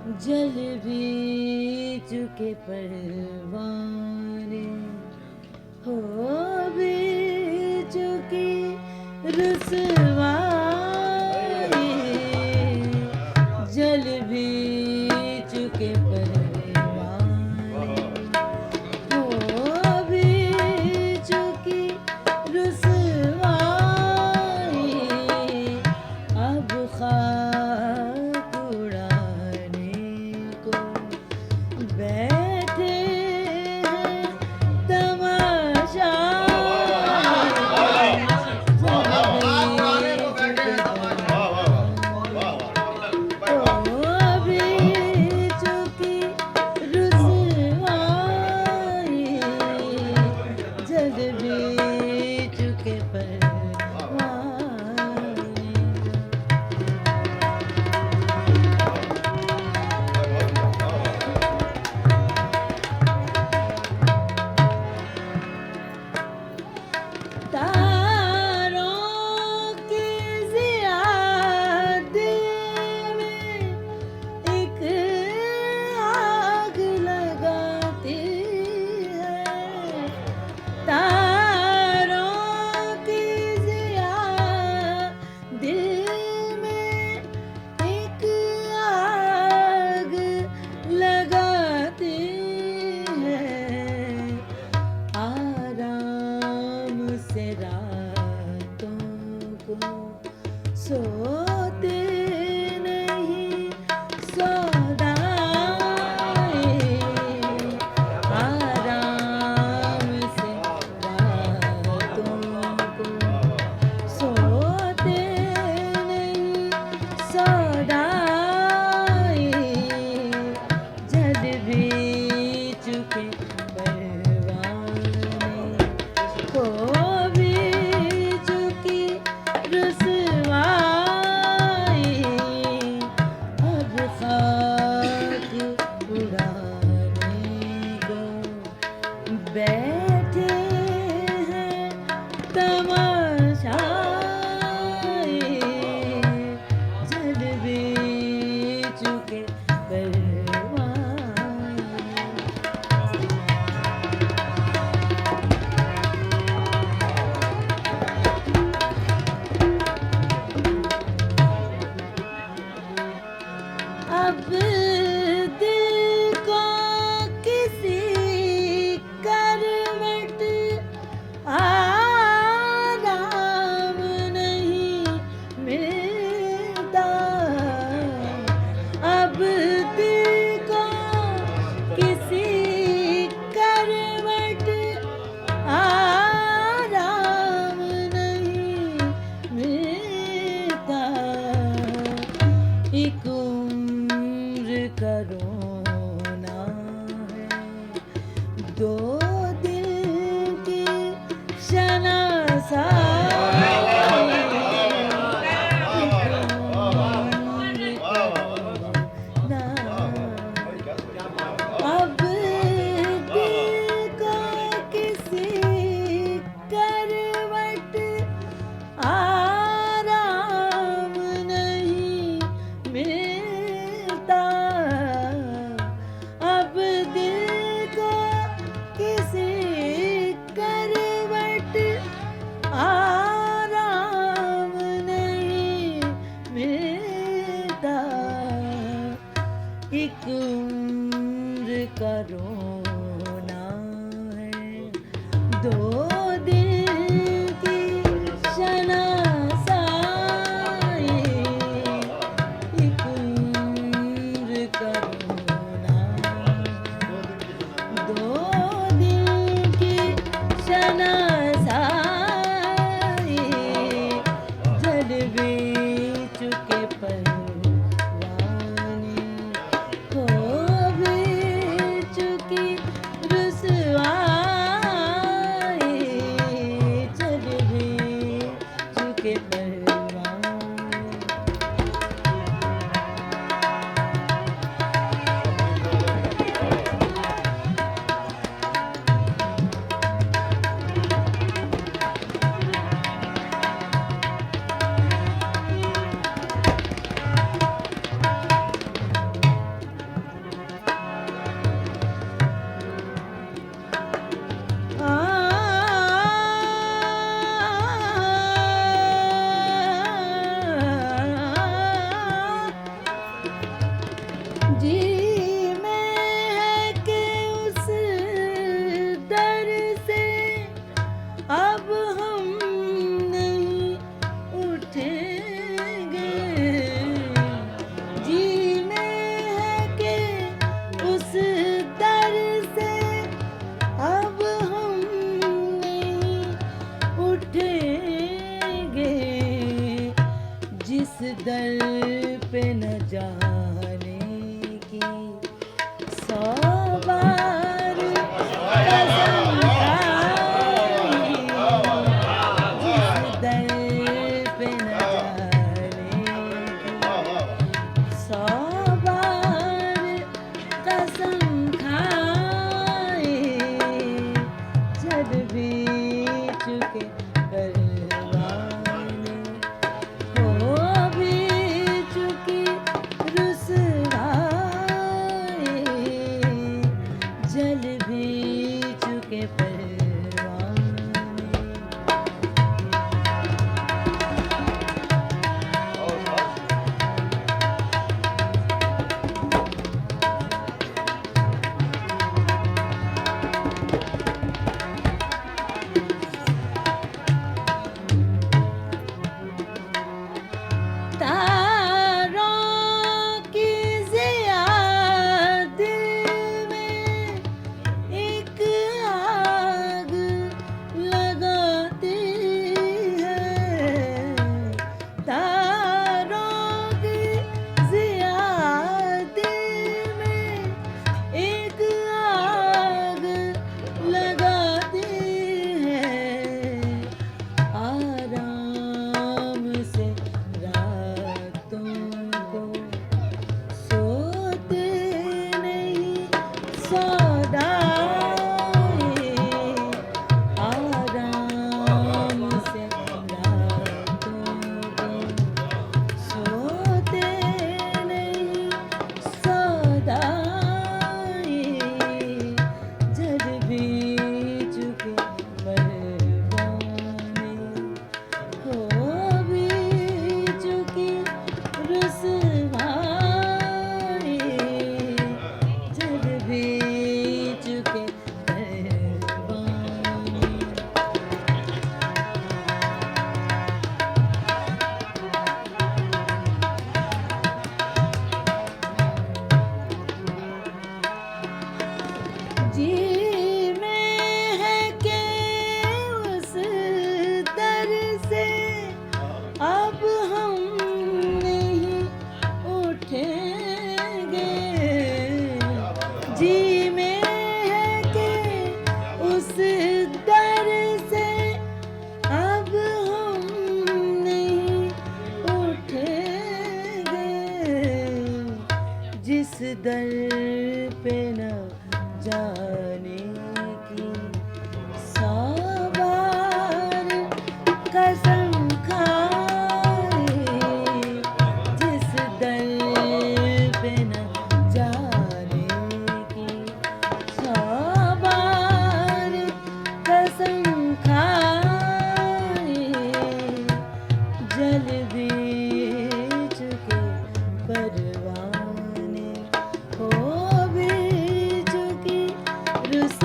जल भी चुके परवाने, हो भी चुकी रुसवाई, जल भी चुके परवाने, हो भी चुकी रुसवाई, अब खाक उड़ाने को बैठे हैं तमाशाई, हो भी चुकी रुसवाई, जल भी चुके परवाने। तारों की ज़िया दिल में एक आग लगाती है, तारों की ज़िया दिल में एक आग लगाती है, आराम से रातों को सोते नहीं सौदाई, आराम से रातों को सोते नहीं सौदाई, जल भी चुके परवाने, हो भी चुकी रुसवाई, अब खाक उड़ाने को बैठे हैं तमाशाई, जल भी चुके परवाने। अब दिल को किसी करवट आराम नहीं मिलता, अब दिल को किसी करवट आराम नहीं मिलता, एक उम्र का रोना है, दो दिल की शनासाई, एक उम्र का रोना, अब दिल को किसी करवट आराम नहीं मिलता, अब दिल को किसी करवट आराम नहीं मिलता, एक उम्र का रोना है, दो दिल की शनासाई, एक उम्र का रोना, दो दिल की शनासाई, जल भी चुके परवाने, हो भी चुकी जी में है कि उस दर से अब हम नहीं उठेंगे। जी में है कि उस दर से अब हम नहीं उठेंगे। जिस दर पे न जाने की 100 बार कसम खाई, जिस दर पे न जाने की 100 बार कसम खाई, जल भी चुके परवाने, हो भी चुकी रुसवाई, जल भी चुके परवाने। तारों की ज़िया दिल में एक आग लगाती है। तारों की ज़िया दिल में एक आग लगाती है। आराम से रातों को सोते नहीं सौदाए, आराम से रातों को सोते नहीं सौदाए, जल भी चुके परवाने, हो भी चुकी रुसवाई, जल भी चुके परवाने। जी में है कि उस दर से अब हम नहीं उठेंगे। जी में है कि उस दर से अब हम नहीं उठेंगे। जिस दर पे न जाने की 100 बार कसम खाई, जिस दर पे न जाने की 100 बार कसम खाई, जल भी चुके परवाने, हो भी चुकी रुस